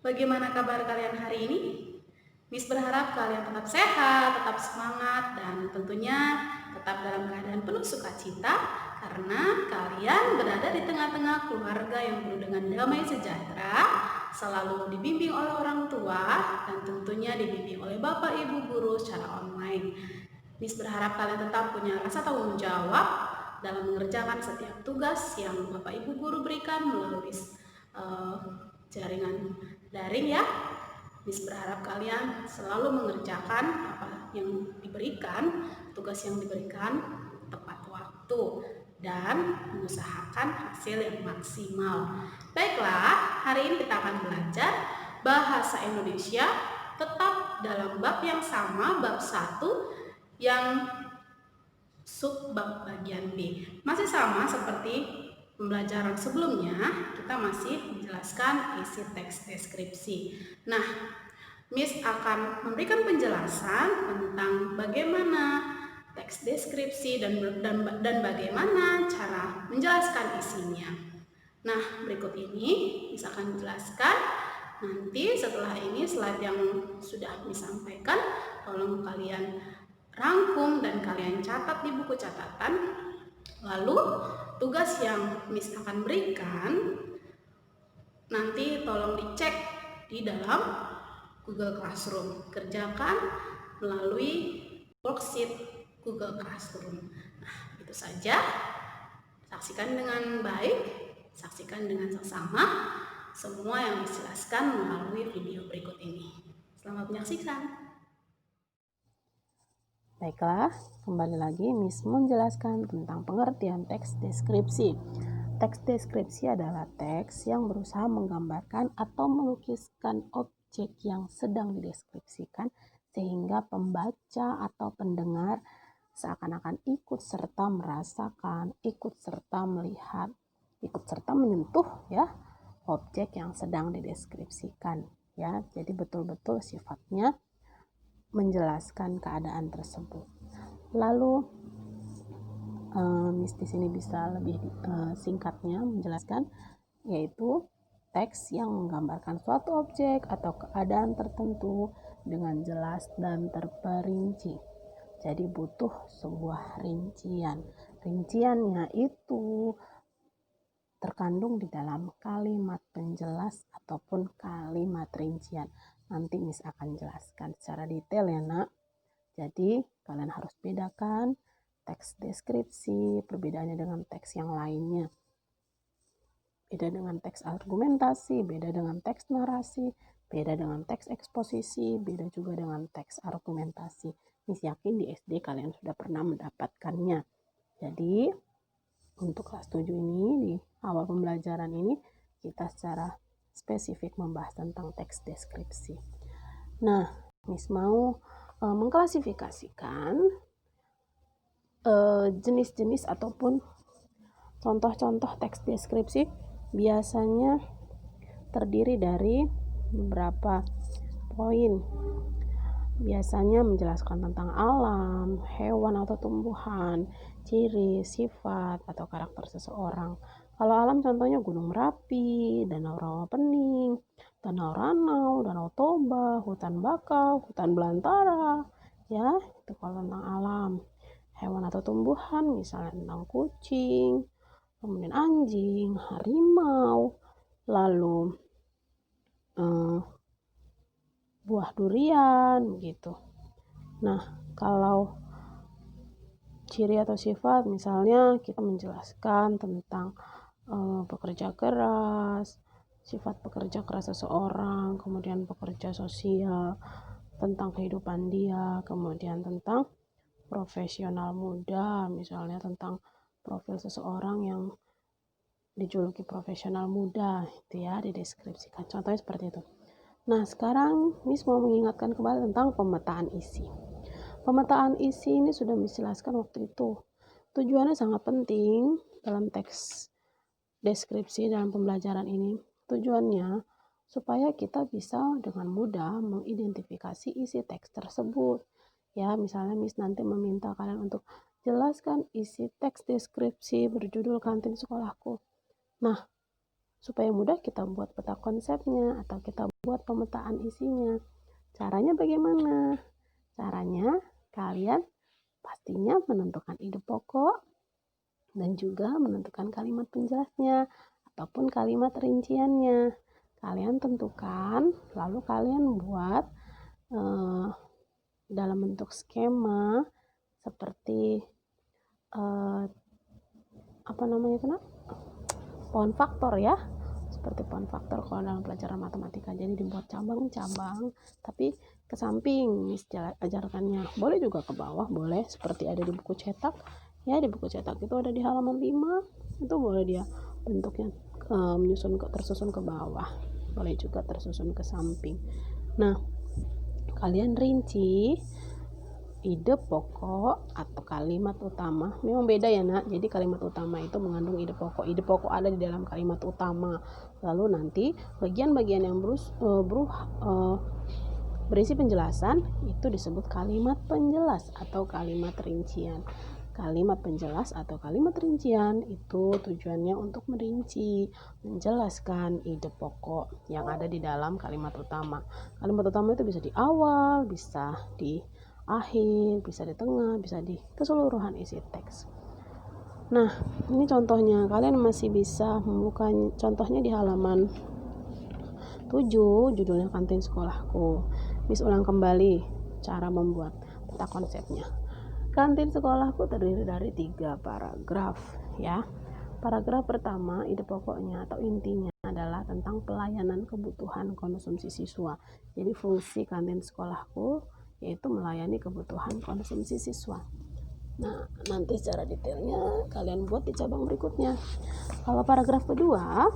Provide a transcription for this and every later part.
Bagaimana kabar kalian hari ini? Miss berharap kalian tetap sehat, tetap semangat, dan tentunya tetap dalam keadaan penuh sukacita karena kalian berada di tengah-tengah keluarga yang penuh dengan damai sejahtera, selalu dibimbing oleh orang tua, dan tentunya dibimbing oleh Bapak Ibu guru secara online. Miss berharap kalian tetap punya rasa tanggung jawab dalam mengerjakan setiap tugas yang Bapak Ibu guru berikan melalui jaringan daring ya. Miss berharap kalian selalu mengerjakan apa yang diberikan, tugas yang diberikan tepat waktu dan mengusahakan hasil yang maksimal. Baiklah, hari ini kita akan belajar bahasa Indonesia tetap dalam bab yang sama, bab 1 yang subbab bagian B. Masih sama seperti pembelajaran sebelumnya, kita masih menjelaskan isi teks deskripsi. Nah, Miss akan memberikan penjelasan tentang bagaimana teks deskripsi dan bagaimana cara menjelaskan isinya. Nah, berikut ini Miss akan menjelaskan. Nanti setelah ini slide yang sudah Miss sampaikan, tolong kalian rangkum dan kalian catat di buku catatan. Lalu tugas yang Miss akan berikan nanti tolong dicek di dalam Google Classroom. Kerjakan melalui worksheet Google Classroom. Nah, itu saja. Saksikan dengan baik, saksikan dengan seksama semua yang dijelaskan melalui video berikut ini. Selamat menyaksikan. Baiklah, kembali lagi Miss menjelaskan tentang pengertian teks deskripsi. Teks deskripsi adalah teks yang berusaha menggambarkan atau melukiskan objek yang sedang dideskripsikan sehingga pembaca atau pendengar seakan-akan ikut serta merasakan, ikut serta melihat, ikut serta menyentuh ya objek yang sedang dideskripsikan ya. Jadi betul-betul sifatnya menjelaskan keadaan tersebut. Lalu Miss di sini bisa lebih singkatnya menjelaskan, yaitu teks yang menggambarkan suatu objek atau keadaan tertentu dengan jelas dan terperinci. Jadi butuh sebuah rincian. Rinciannya itu terkandung di dalam kalimat penjelas ataupun kalimat rincian. Nanti Miss akan jelaskan secara detail ya nak. Jadi kalian harus bedakan teks deskripsi, perbedaannya dengan teks yang lainnya. Beda dengan teks argumentasi, beda dengan teks narasi, beda dengan teks eksposisi, beda juga dengan teks argumentasi. Miss yakin di SD kalian sudah pernah mendapatkannya. Jadi untuk kelas 7 ini, di awal pembelajaran ini, kita secara spesifik membahas tentang teks deskripsi. Nah, Miss mau mengklasifikasikan jenis-jenis ataupun contoh-contoh teks deskripsi biasanya terdiri dari beberapa poin. Biasanya menjelaskan tentang alam, hewan atau tumbuhan, ciri, sifat, atau karakter seseorang. Kalau alam contohnya Gunung Merapi, Danau Rawapening, Danau Ranau, Danau Toba, hutan bakau, hutan belantara, ya, itu kalau tentang alam. Hewan atau tumbuhan misalnya tentang kucing, kemudian anjing, harimau, lalu buah durian gitu. Nah, kalau ciri atau sifat misalnya kita menjelaskan tentang pekerja keras, sifat pekerja keras seseorang, kemudian pekerja sosial, tentang kehidupan dia, kemudian tentang profesional muda, misalnya tentang profil seseorang yang dijuluki profesional muda, itu ya dideskripsikan. Contohnya seperti itu. Nah, sekarang Miss mau mengingatkan kembali tentang pemetaan isi. Pemetaan isi ini sudah dijelaskan waktu itu. Tujuannya sangat penting dalam teks deskripsi dalam pembelajaran ini. Tujuannya supaya kita bisa dengan mudah mengidentifikasi isi teks tersebut. Ya, misalnya Miss nanti meminta kalian untuk jelaskan isi teks deskripsi berjudul Kantin Sekolahku. Nah, supaya mudah kita buat peta konsepnya atau kita buat pemetaan isinya. Caranya bagaimana? Caranya kalian pastinya menentukan ide pokok dan juga menentukan kalimat penjelasnya ataupun kalimat rinciannya. Kalian tentukan, lalu kalian buat dalam bentuk skema seperti pohon faktor ya, seperti pohon faktor kalau dalam pelajaran matematika. Jadi dibuat cabang-cabang tapi ke samping ajarkannya, boleh juga ke bawah, boleh seperti ada di buku cetak ya. Di buku cetak itu ada di halaman 5, itu boleh dia bentuknya tersusun ke bawah, boleh juga tersusun ke samping. Nah, kalian rinci ide pokok atau kalimat utama. Memang beda ya nak, jadi kalimat utama itu mengandung ide pokok ada di dalam kalimat utama. Lalu nanti bagian-bagian yang berisi penjelasan itu disebut kalimat penjelas atau kalimat rincian. Kalimat penjelas atau kalimat rincian itu tujuannya untuk merinci, menjelaskan ide pokok yang ada di dalam kalimat utama. Kalimat utama itu bisa di awal, bisa di akhir, bisa di tengah, bisa di keseluruhan isi teks. Nah, ini contohnya. Kalian masih bisa membuka contohnya di halaman 7, judulnya Kantin Sekolahku. Miss ulang kembali cara membuat peta konsepnya. Kantin sekolahku terdiri dari 3 paragraf ya. Paragraf pertama, ide pokoknya atau intinya adalah tentang pelayanan kebutuhan konsumsi siswa. Jadi fungsi kantin sekolahku yaitu melayani kebutuhan konsumsi siswa. Nah, nanti secara detailnya kalian buat di cabang berikutnya. Kalau paragraf kedua,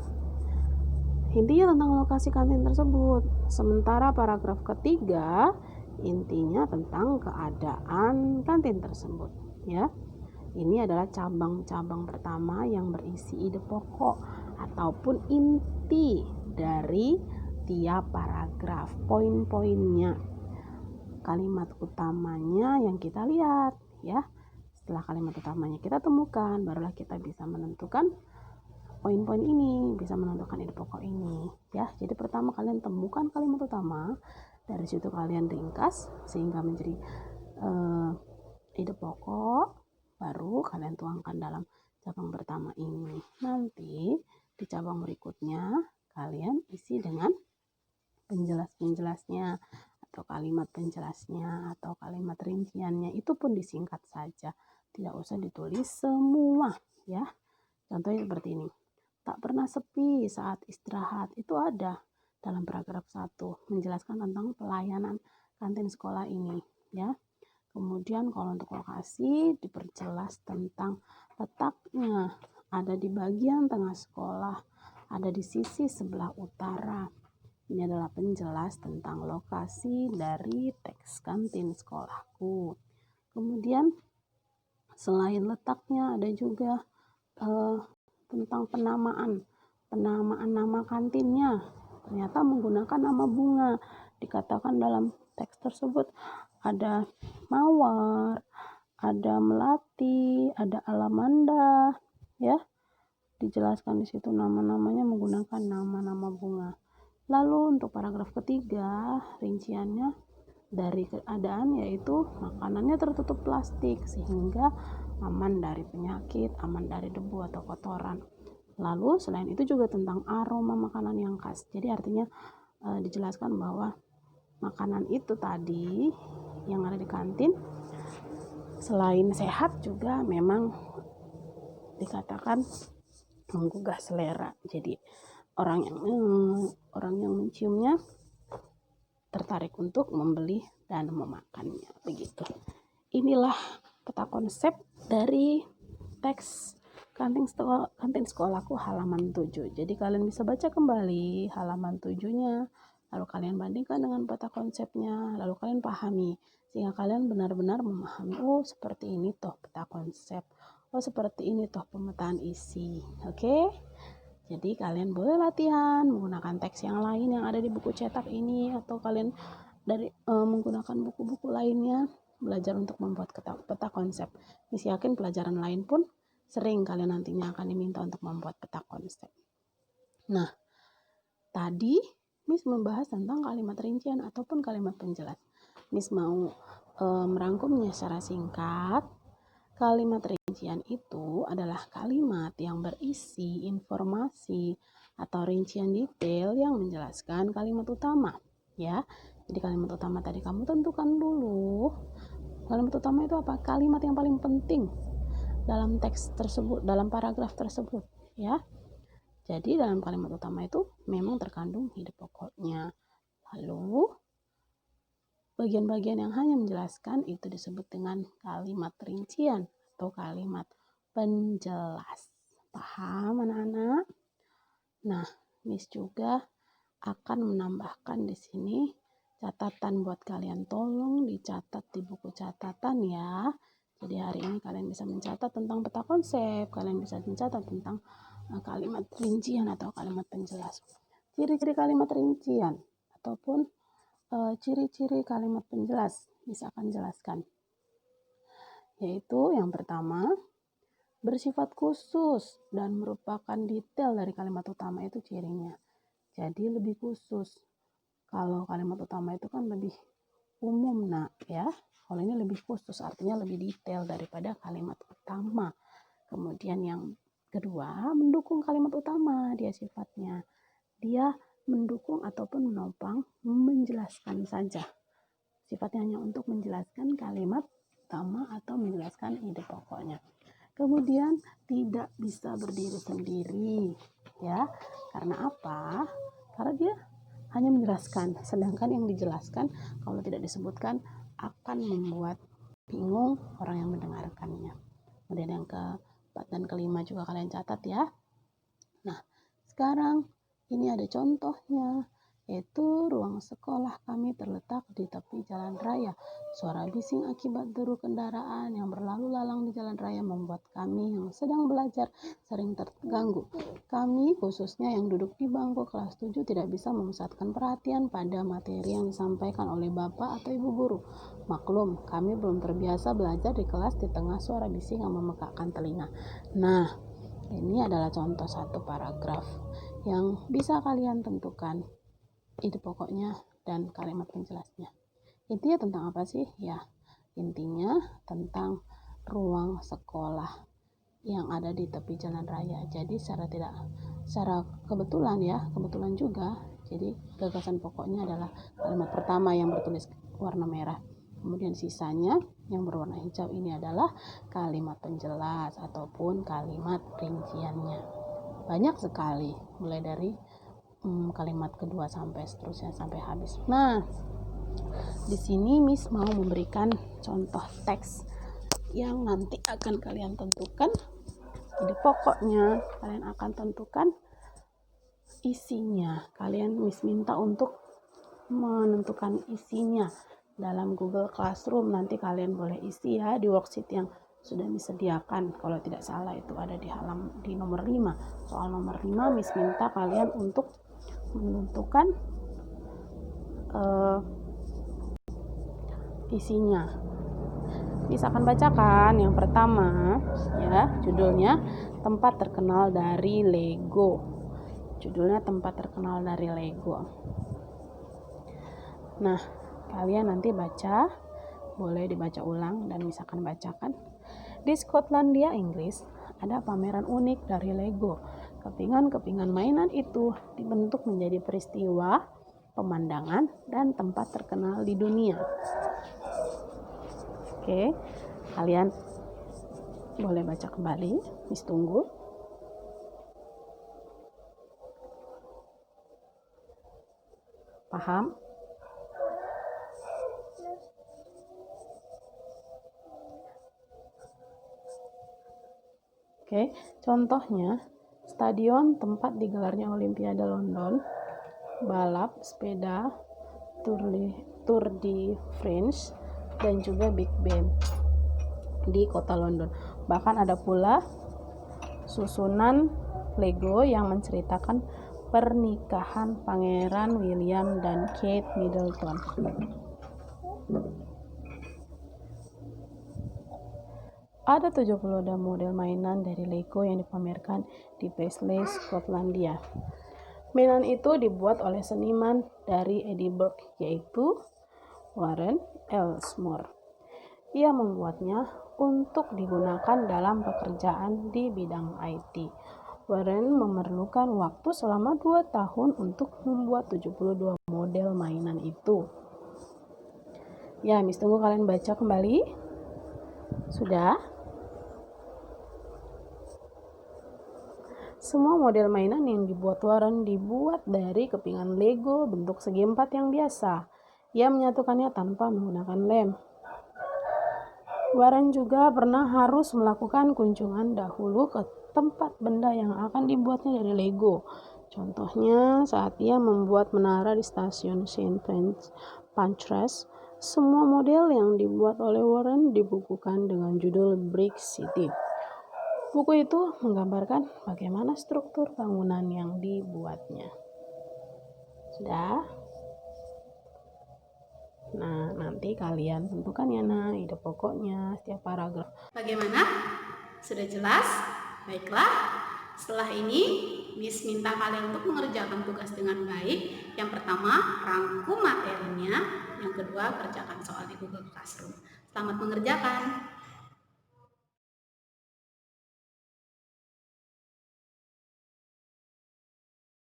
intinya tentang lokasi kantin tersebut. Sementara paragraf ketiga, intinya tentang keadaan kantin tersebut ya. Ini adalah cabang-cabang pertama yang berisi ide pokok ataupun inti dari tiap paragraf, poin-poinnya, kalimat utamanya yang kita lihat ya. Setelah kalimat utamanya kita temukan, barulah kita bisa menentukan poin-poin ini, bisa menentukan ide pokok ini ya. Jadi pertama kalian temukan kalimat utama, dari situ kalian ringkas sehingga menjadi ide pokok, baru kalian tuangkan dalam cabang pertama ini. Nanti di cabang berikutnya kalian isi dengan penjelasnya atau kalimat penjelasnya atau kalimat rinciannya, itu pun disingkat saja, tidak usah ditulis semua ya. Contohnya seperti ini, tak pernah sepi saat istirahat, itu ada dalam paragraf 1, menjelaskan tentang pelayanan kantin sekolah ini ya. Kemudian kalau untuk lokasi diperjelas tentang letaknya, ada di bagian tengah sekolah, ada di sisi sebelah utara. Ini adalah penjelas tentang lokasi dari teks kantin sekolahku. Kemudian selain letaknya ada juga tentang penamaan nama kantinnya. Ternyata menggunakan nama bunga. Dikatakan dalam teks tersebut ada mawar, ada melati, ada alamanda ya. Dijelaskan di situ nama-namanya menggunakan nama-nama bunga. Lalu untuk paragraf ketiga, rinciannya dari keadaan yaitu makanannya tertutup plastik sehingga aman dari penyakit, aman dari debu atau kotoran. Lalu selain itu juga tentang aroma makanan yang khas. Jadi artinya dijelaskan bahwa makanan itu tadi yang ada di kantin selain sehat juga memang dikatakan menggugah selera. Jadi orang yang menciumnya tertarik untuk membeli dan memakannya, begitu. Inilah peta konsep dari teks kantin sekolahku halaman 7. Jadi kalian bisa baca kembali halaman 7-nya, lalu kalian bandingkan dengan peta konsepnya, lalu kalian pahami sehingga kalian benar-benar memahami, oh seperti ini toh peta konsep, oh seperti ini toh pemetaan isi. Oke? Jadi kalian boleh latihan menggunakan teks yang lain yang ada di buku cetak ini, atau kalian menggunakan buku-buku lainnya belajar untuk membuat peta konsep. Misi yakin pelajaran lain pun sering kalian nantinya akan diminta untuk membuat peta konsep. Nah, tadi Miss membahas tentang kalimat rincian ataupun kalimat penjelas. Miss mau merangkumnya secara singkat. Kalimat rincian itu adalah kalimat yang berisi informasi atau rincian detail yang menjelaskan kalimat utama, ya. Jadi kalimat utama tadi kamu tentukan dulu. Kalimat utama itu apa? Kalimat yang paling penting dalam teks tersebut, dalam paragraf tersebut, ya. Jadi dalam kalimat utama itu memang terkandung ide pokoknya. Lalu bagian-bagian yang hanya menjelaskan itu disebut dengan kalimat rincian atau kalimat penjelas. Paham anak-anak? Nah, Miss juga akan menambahkan di sini catatan buat kalian. Tolong dicatat di buku catatan ya. Jadi hari ini kalian bisa mencatat tentang peta konsep, kalian bisa mencatat tentang kalimat rincian atau kalimat penjelas. Ciri-ciri kalimat rincian ataupun ciri-ciri kalimat penjelas bisa akan jelaskan. Yaitu yang pertama, bersifat khusus dan merupakan detail dari kalimat utama itu cirinya. Jadi lebih khusus. Kalau kalimat utama itu kan lebih umum, nak, ya. Kalau ini lebih khusus, artinya lebih detail daripada kalimat utama. Kemudian yang kedua, mendukung kalimat utama dia sifatnya. Dia mendukung ataupun menopang, menjelaskan saja. Sifatnya hanya untuk menjelaskan kalimat utama atau menjelaskan ide pokoknya. Kemudian tidak bisa berdiri sendiri, ya. Karena apa? Karena dia hanya menjelaskan, sedangkan yang dijelaskan kalau tidak disebutkan akan membuat bingung orang yang mendengarkannya. Kemudian yang keempat dan kelima juga kalian catat ya. Nah, sekarang ini ada contohnya, yaitu ruang sekolah kami terletak di tepi jalan raya. Suara bising akibat deru kendaraan yang berlalu lalang di jalan raya membuat kami yang sedang belajar sering terganggu. Kami, khususnya yang duduk di bangku kelas 7, tidak bisa memusatkan perhatian pada materi yang disampaikan oleh Bapak atau Ibu Guru. Maklum, kami belum terbiasa belajar di kelas di tengah suara bising yang memekakkan telinga. Nah, ini adalah contoh satu paragraf yang bisa kalian tentukan ide pokoknya dan kalimat penjelasnya. Intinya tentang apa sih? Ya, intinya tentang ruang sekolah yang ada di tepi jalan raya. Jadi secara kebetulan juga. Jadi gagasan pokoknya adalah kalimat pertama yang bertulis warna merah. Kemudian sisanya yang berwarna hijau ini adalah kalimat penjelas ataupun kalimat rinciannya. Banyak sekali, mulai dari kalimat kedua sampai seterusnya sampai habis. Nah, di sini Miss mau memberikan contoh teks yang nanti akan kalian tentukan ide pokoknya, kalian akan tentukan isinya. Miss minta untuk menentukan isinya dalam Google Classroom. Nanti kalian boleh isi ya di worksheet yang sudah disediakan. Kalau tidak salah itu ada di nomor 5. Soal nomor 5 Miss minta kalian untuk menentukan isinya. Miss akan bacakan yang pertama ya, judulnya tempat terkenal dari Lego. Nah, kalian nanti baca, boleh dibaca ulang dan Miss akan bacakan. Di Skotlandia, Inggris, ada pameran unik dari Lego. Kepingan-kepingan mainan itu dibentuk menjadi peristiwa, pemandangan, dan tempat terkenal di dunia. Oke, kalian boleh baca kembali, Miss tunggu. Paham? Oke, contohnya stadion tempat digelarnya Olimpiade London, balap sepeda, Tour de France, dan juga Big Ben di kota London. Bahkan ada pula susunan Lego yang menceritakan pernikahan Pangeran William dan Kate Middleton. Ada 70 model mainan dari Lego yang dipamerkan di Paisley, Skotlandia. Mainan itu dibuat oleh seniman dari Edinburgh, yaitu Warren Elsmore. Ia membuatnya untuk digunakan dalam pekerjaan di bidang IT. Warren memerlukan waktu selama 2 tahun untuk membuat 72 model mainan itu. Ya, Miss tunggu kalian baca kembali. Sudah? Semua model mainan yang dibuat Warren dibuat dari kepingan Lego bentuk segi empat yang biasa. Ia menyatukannya tanpa menggunakan lem. Warren juga pernah harus melakukan kunjungan dahulu ke tempat benda yang akan dibuatnya dari Lego. Contohnya saat ia membuat menara di stasiun St. Pancras. Semua model yang dibuat oleh Warren dibukukan dengan judul Brick City. Buku itu menggambarkan bagaimana struktur bangunan yang dibuatnya. Sudah? Nah, nanti kalian tentukan ya ide pokoknya setiap paragraf. Bagaimana? Sudah jelas? Baiklah, setelah ini Miss minta kalian untuk mengerjakan tugas dengan baik. Yang pertama, rangkum materinya. Yang kedua, kerjakan soal di Google Classroom. Selamat mengerjakan.